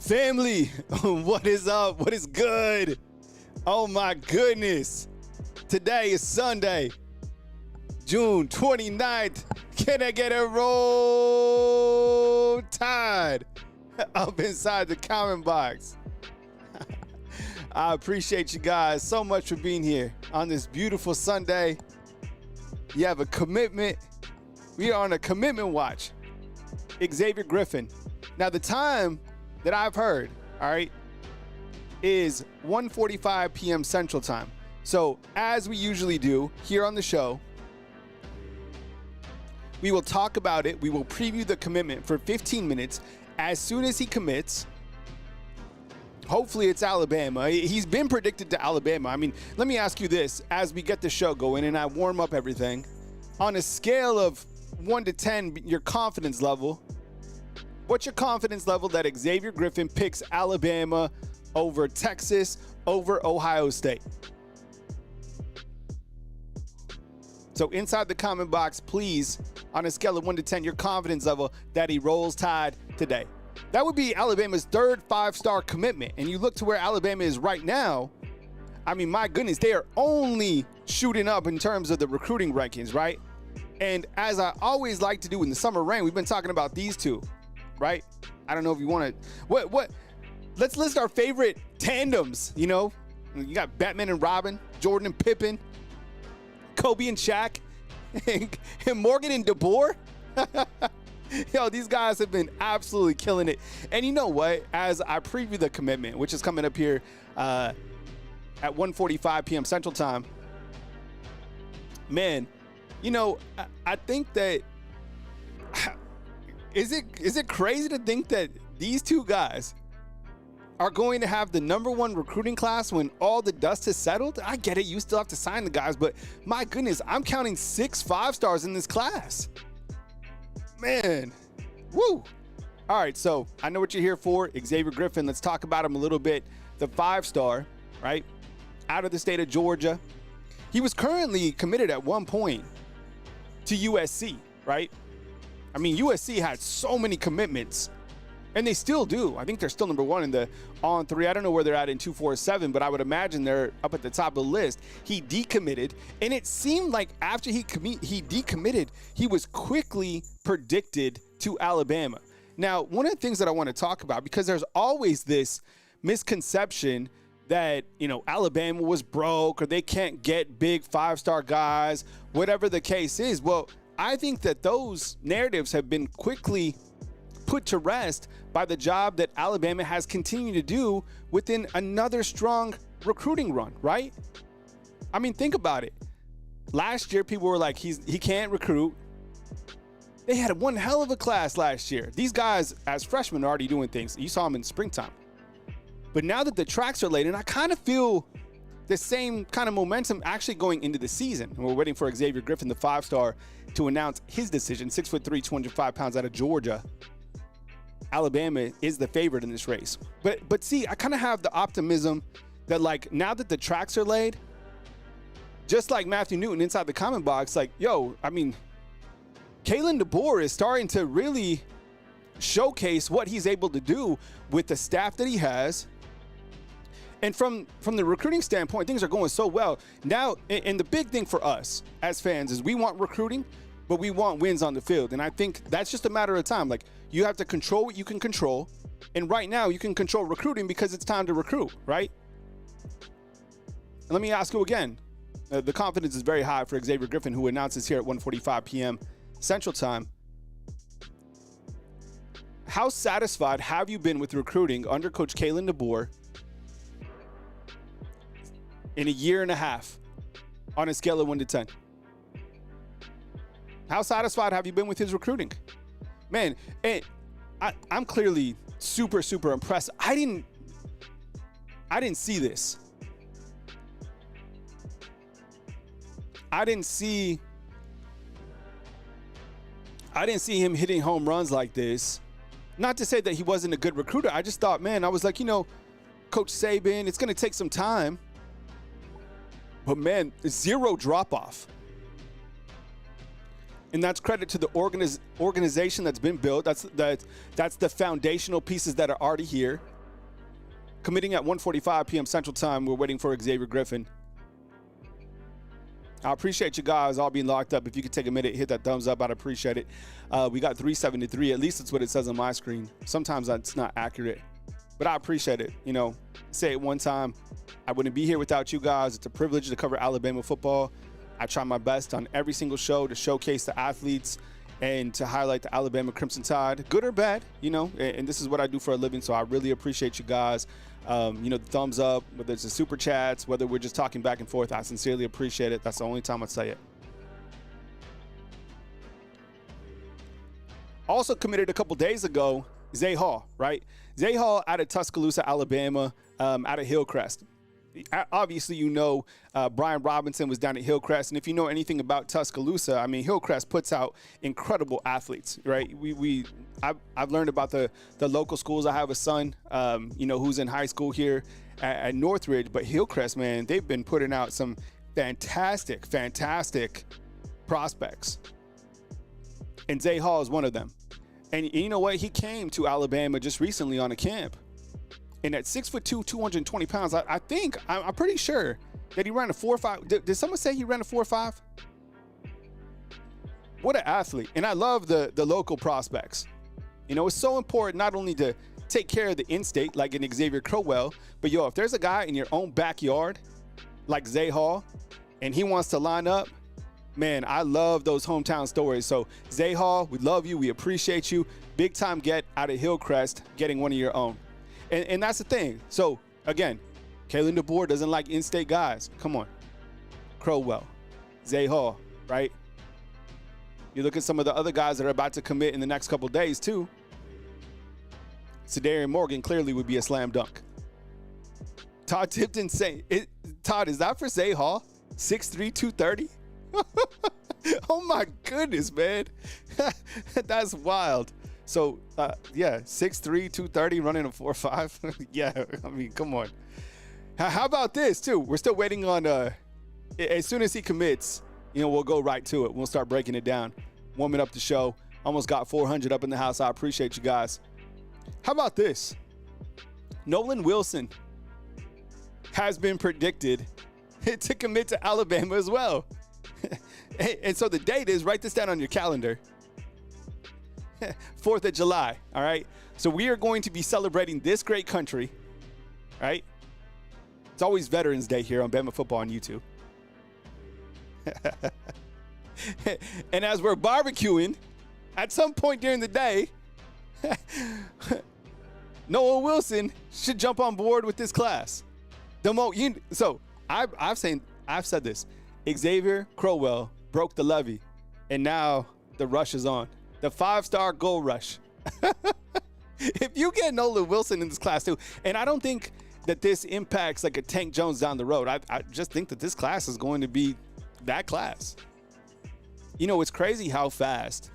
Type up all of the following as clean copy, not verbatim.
Family, what is up? What is good? Oh my goodness. Today is Sunday, June 29th. Can I get a roll tide up inside the comment box? I appreciate you guys so much for being here on this beautiful Sunday. You have a commitment. We are on a commitment watch. Xavier Griffin. Now the time that I've heard, all right, is 1:45 p.m. Central Time. So as we usually do here on the show, we will talk about it. We will preview the commitment for 15 minutes. As soon as he commits, hopefully it's Alabama. He's been predicted to Alabama. I mean, let me ask you this as we get the show going and I warm up everything. On a scale of 1 to 10, your confidence level, what's your confidence level that Xavier Griffin picks Alabama over Texas, over Ohio State? So inside the comment box, please, on a scale of 1 to 10, your confidence level that he rolls Tide today. That would be Alabama's third five-star commitment. And you look to where Alabama is right now, I mean, my goodness, they are only shooting up in terms of the recruiting rankings, right? And as I always like to do in the summer rain, we've been talking about these two, right? I don't know if you want to, let's list our favorite tandems, you know? You got Batman and Robin, Jordan and Pippen, Kobe and Shaq, and Morgan and DeBoer. Yo, these guys have been absolutely killing it. And you know what? As I preview the commitment, which is coming up here at 1:45 p.m. Central Time, man, you know, I think that is it crazy to think that these two guys are going to have the #1 recruiting class when all the dust has settled? I get it. You still have to sign the guys, but my goodness, I'm counting 6 5-stars in this class. Man, woo. All right, so I know what you're here for. Xavier Griffin, let's talk about him a little bit. The 5-star, right, out of the state of Georgia. He was currently committed at one point to USC, right? I mean, USC had so many commitments, and they still do. I think they're still #1 in the On3. I don't know where they're at in 247, but I would imagine they're up at the top of the list. He decommitted, and it seemed like after he decommitted, he was quickly predicted to Alabama. Now, one of the things that I want to talk about, because there's always this misconception that, you know, Alabama was broke or they can't get big 5-star guys, whatever the case is. Well, I think that those narratives have been quickly put to rest by the job that Alabama has continued to do within another strong recruiting run, right? I mean, think about it. Last year, people were like, he can't recruit. They had one hell of a class last year. These guys, as freshmen, are already doing things. You saw them in springtime. But now that the tracks are laid, and I kind of feel the same kind of momentum actually going into the season. And we're waiting for Xavier Griffin, the 5-star, to announce his decision. 6'3", 205 pounds out of Georgia. Alabama is the favorite in this race. But see, I kind of have the optimism that, like, now that the tracks are laid, just like Matthew Newton inside the comment box, like, yo, I mean, Kalen DeBoer is starting to really showcase what he's able to do with the staff that he has. And from the recruiting standpoint, things are going so well. Now, and the big thing for us as fans is we want recruiting, but we want wins on the field. And I think that's just a matter of time. Like, you have to control what you can control. And right now, you can control recruiting because it's time to recruit, right? And let me ask you again. The confidence is very high for Xavier Griffin, who announces here at 1:45 p.m. Central Time. How satisfied have you been with recruiting under Coach Kalen DeBoer in a year and a half on a scale of 1 to 10? How satisfied have you been with his recruiting? Man, and I'm clearly super, super impressed. I didn't see this. I didn't see him hitting home runs like this. Not to say that he wasn't a good recruiter. I just thought, man, I was like, you know, Coach Saban, it's going to take some time. But, man, 0 drop-off. And that's credit to the organization that's been built. That's the foundational pieces that are already here. Committing at 1:45 p.m. Central Time. We're waiting for Xavier Griffin. I appreciate you guys all being locked up. If you could take a minute, hit that thumbs up, I'd appreciate it. We got 373. At least that's what it says on my screen. Sometimes that's not accurate, but I appreciate it. You know, say it one time. I wouldn't be here without you guys. It's a privilege to cover Alabama football. I try my best on every single show to showcase the athletes and to highlight the Alabama Crimson Tide, good or bad, you know, and this is what I do for a living. So I really appreciate you guys. You know, the thumbs up, whether it's the super chats, whether we're just talking back and forth, I sincerely appreciate it. That's the only time I say it. Also committed a couple days ago, Zay Hall, right? Zay Hall out of Tuscaloosa, Alabama, out of Hillcrest. Obviously, you know, Brian Robinson was down at Hillcrest, and if you know anything about Tuscaloosa, I mean, Hillcrest puts out incredible athletes, right? I've learned about the local schools. I have a son, you know, who's in high school here at Northridge, but Hillcrest, man, they've been putting out some fantastic prospects, and Zay Hall is one of them. And you know what? He came to Alabama just recently on a camp. And at 6'2", 220 pounds, I'm pretty sure that he ran a 4.5. Did someone say he ran a 4.5? What an athlete. And I love the local prospects. You know, it's so important not only to take care of the in-state, like an Xavier Crowell, but yo, if there's a guy in your own backyard, like Zay Hall, and he wants to line up, man, I love those hometown stories. So Zay Hall, we love you. We appreciate you. Big time get out of Hillcrest, getting one of your own. And that's the thing. So, again, Kalen DeBoer doesn't like in-state guys. Come on. Crowell, Zay Hall, right? You look at some of the other guys that are about to commit in the next couple days, too. Sedarian Morgan clearly would be a slam dunk. Todd Tipton saying, Todd, is that for Zay Hall? 6'3", 230? Oh, my goodness, man. That's wild. So, yeah, 6'3", 230, running a 4.5. Yeah, I mean, come on. How about this, too? We're still waiting on, as soon as he commits, you know, we'll go right to it. We'll start breaking it down, warming up the show. Almost got 400 up in the house. I appreciate you guys. How about this? Nolan Wilson has been predicted to commit to Alabama as well. And so the date is, write this down on your calendar. 4th of July, all right? So we are going to be celebrating this great country, right? It's always Veterans Day here on Bama Football on YouTube. And as we're barbecuing, at some point during the day, Noah Wilson should jump on board with this class. So I've said this. Xavier Crowell broke the levee, and now the rush is on. The 5-star gold rush. If you get Nolan Wilson in this class too, and I don't think that this impacts like a Tank Jones down the road. I just think that this class is going to be that class. You know, it's crazy how fast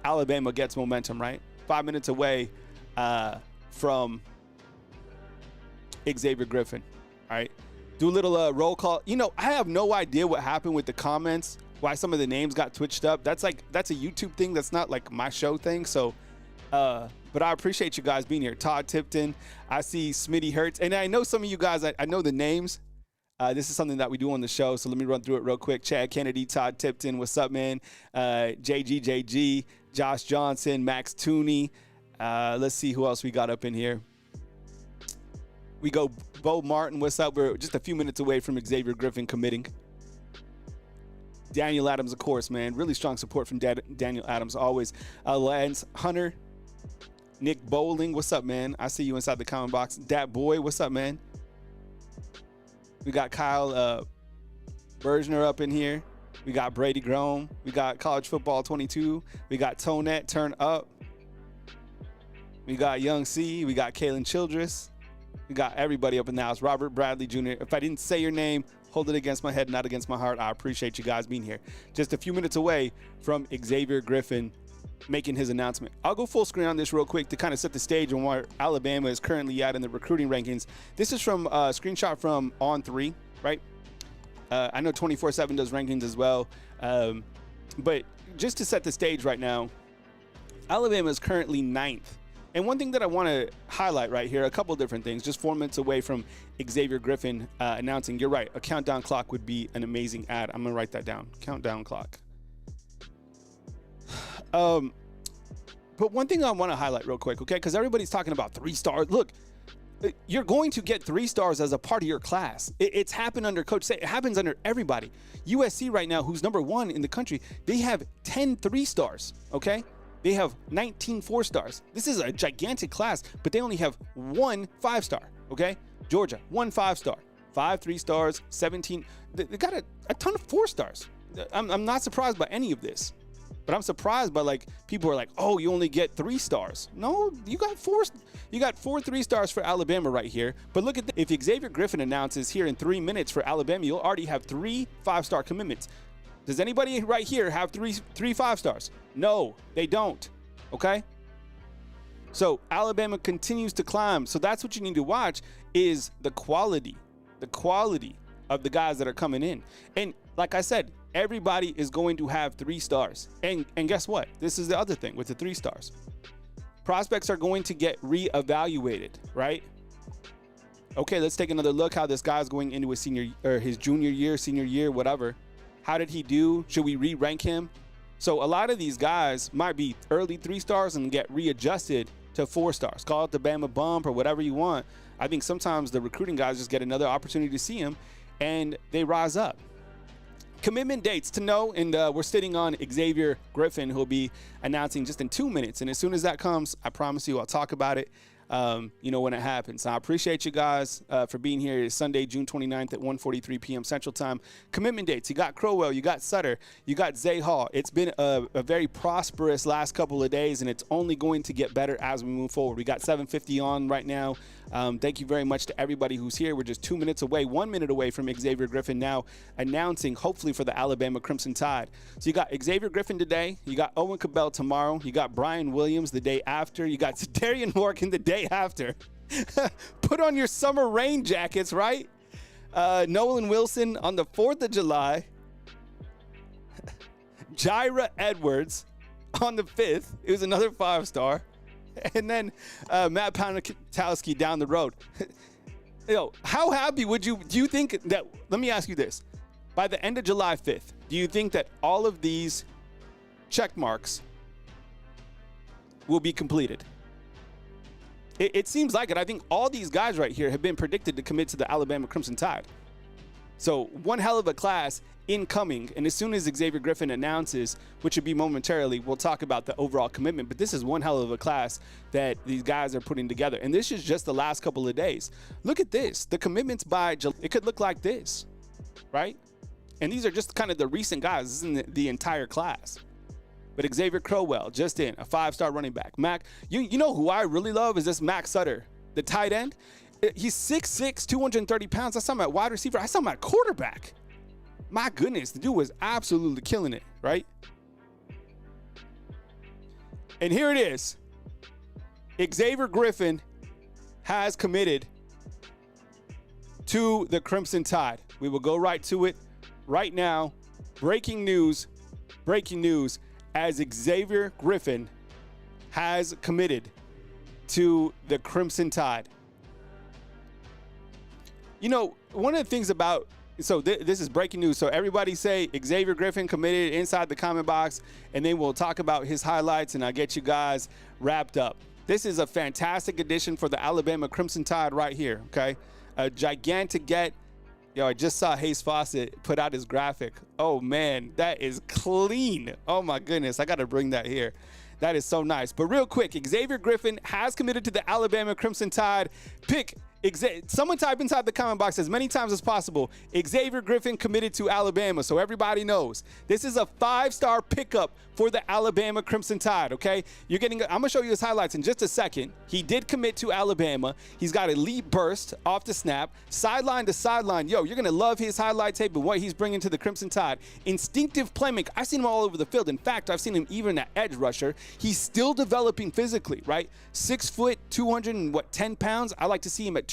Alabama gets momentum, right? 5 minutes away from Xavier Griffin, all right? Do a little roll call. You know, I have no idea what happened with the comments, why some of the names got twitched up. That's a YouTube thing. That's not like my show thing. So, but I appreciate you guys being here. Todd Tipton, I see Smitty Hertz, and I know some of you guys, I know the names. This is something that we do on the show, so let me run through it real quick. Chad Kennedy, Todd Tipton, what's up, man? JG, Josh Johnson, Max Tooney. Let's see who else we got up in here. We go Bo Martin, what's up? We're just a few minutes away from Xavier Griffin committing. Daniel Adams, of course, man. Really strong support from Daniel Adams, always. Lance Hunter, Nick Bowling, what's up, man? I see you inside the comment box. Dat Boy, what's up, man? We got Kyle Bergner up in here. We got Brady Grome. We got College Football 22. We got Tonette, Turn Up. We got Young C. We got Kalen Childress. We got everybody up in the house. Robert Bradley Jr. If I didn't say your name, hold it against my head, not against my heart. I appreciate you guys being here. Just a few minutes away from Xavier Griffin making his announcement. I'll go full screen on this real quick to kind of set the stage on where Alabama is currently at in the recruiting rankings. This is from a screenshot from On3, right? I know 24/7 does rankings as well. But just to set the stage right now, Alabama is currently 9th And one thing that I want to highlight right here, a couple different things, just 4 minutes away from Xavier Griffin announcing, you're right, a countdown clock would be an amazing ad. I'm going to write that down. Countdown clock. But one thing I want to highlight real quick, okay, because everybody's talking about 3 stars. Look, you're going to get 3 stars as a part of your class. It's happened under Coach Say. It happens under everybody. USC right now, who's #1 in the country, they have 10 3 stars, okay? They have 19 4 stars. This is a gigantic class, but they only have 1 5 star, okay? Georgia, 1 5 star, 5 3 stars, 17. They got a ton of 4 stars. I'm not surprised by any of this. But I'm surprised by, like, people are like, oh, you only get 3 stars. No, you got 4. You got 4 3 stars for Alabama right here. But look at if Xavier Griffin announces here in 3 minutes for Alabama, you'll already have 3 5-star commitments. Does anybody right here have 3 5 stars? No, they don't. Okay. So Alabama continues to climb. So that's what you need to watch is the quality of the guys that are coming in. And like I said, everybody is going to have 3 stars. And guess what? This is the other thing with the 3 stars. Prospects are going to get reevaluated, right? Okay, let's take another look how this guy's going into his junior year, senior year, whatever. How did he do? Should we re-rank him? So a lot of these guys might be early 3 stars and get readjusted to 4 stars. Call it the Bama bump or whatever you want. I think sometimes the recruiting guys just get another opportunity to see him and they rise up. Commitment dates to know, and we're sitting on Xavier Griffin, who'll be announcing just in 2 minutes. And as soon as that comes, I promise you I'll talk about it, when it happens. I appreciate you guys for being here. It's Sunday, June 29th at 1:43 p.m. Central Time. Commitment dates, you got Crowell, you got Sutter, you got Zay Hall. It's been a very prosperous last couple of days, and it's only going to get better as we move forward. We got 750 on right now. Thank you very much to everybody who's here. We're just 2 minutes away, 1 minute away from Xavier Griffin now announcing, hopefully, for the Alabama Crimson Tide. So you got Xavier Griffin today. You got Owen Cabell tomorrow. You got Brian Williams the day after. You got Darian Morgan the day after. Put on your summer rain jackets, right? Nolan Wilson on the 4th of July. Jaira Edwards on the 5th. It was another 5-star. And then Matt Panatowski down the road. How happy do you think that, let me ask you this. By the end of July 5th, do you think that all of these check marks will be completed? It seems like it. I think all these guys right here have been predicted to commit to the Alabama Crimson Tide. So one hell of a class incoming. And as soon as Xavier Griffin announces, which would be momentarily, we'll talk about the overall commitment. But this is one hell of a class that these guys are putting together. And this is just the last couple of days. Look at this. The commitments by July, it could look like this, right? And these are just kind of the recent guys. This isn't the entire class. But Xavier Crowell, just in, a 5-star running back. Mac, you know who I really love is this Mac Sutter, the tight end. He's 6'6", 230 pounds. I saw him at wide receiver. I saw him at quarterback. My goodness, the dude was absolutely killing it, right? And here it is. Xavier Griffin has committed to the Crimson Tide. We will go right to it right now. Breaking news, as Xavier Griffin has committed to the Crimson Tide. You know, one of the things about, so this is breaking news. So everybody say Xavier Griffin committed inside the comment box, and then we'll talk about his highlights, and I'll get you guys wrapped up. This is a fantastic addition for the Alabama Crimson Tide right here, okay? A gigantic get. Yo, I just saw Hayes Fawcett put out his graphic. Oh, man, that is clean. Oh, my goodness. I got to bring that here. That is so nice. But real quick, Xavier Griffin has committed to the Alabama Crimson Tide. Someone type inside the comment box as many times as possible. Xavier Griffin committed to Alabama, so everybody knows. This is a 5-star pickup for the Alabama Crimson Tide, okay? I'm going to show you his highlights in just a second. He did commit to Alabama. He's got elite burst off the snap, sideline to sideline. Yo, you're going to love his highlight tape and what he's bringing to the Crimson Tide. Instinctive playmaker. I've seen him all over the field. In fact, I've seen him even at edge rusher. He's still developing physically, right? 6 foot, 210 pounds. I like to see him at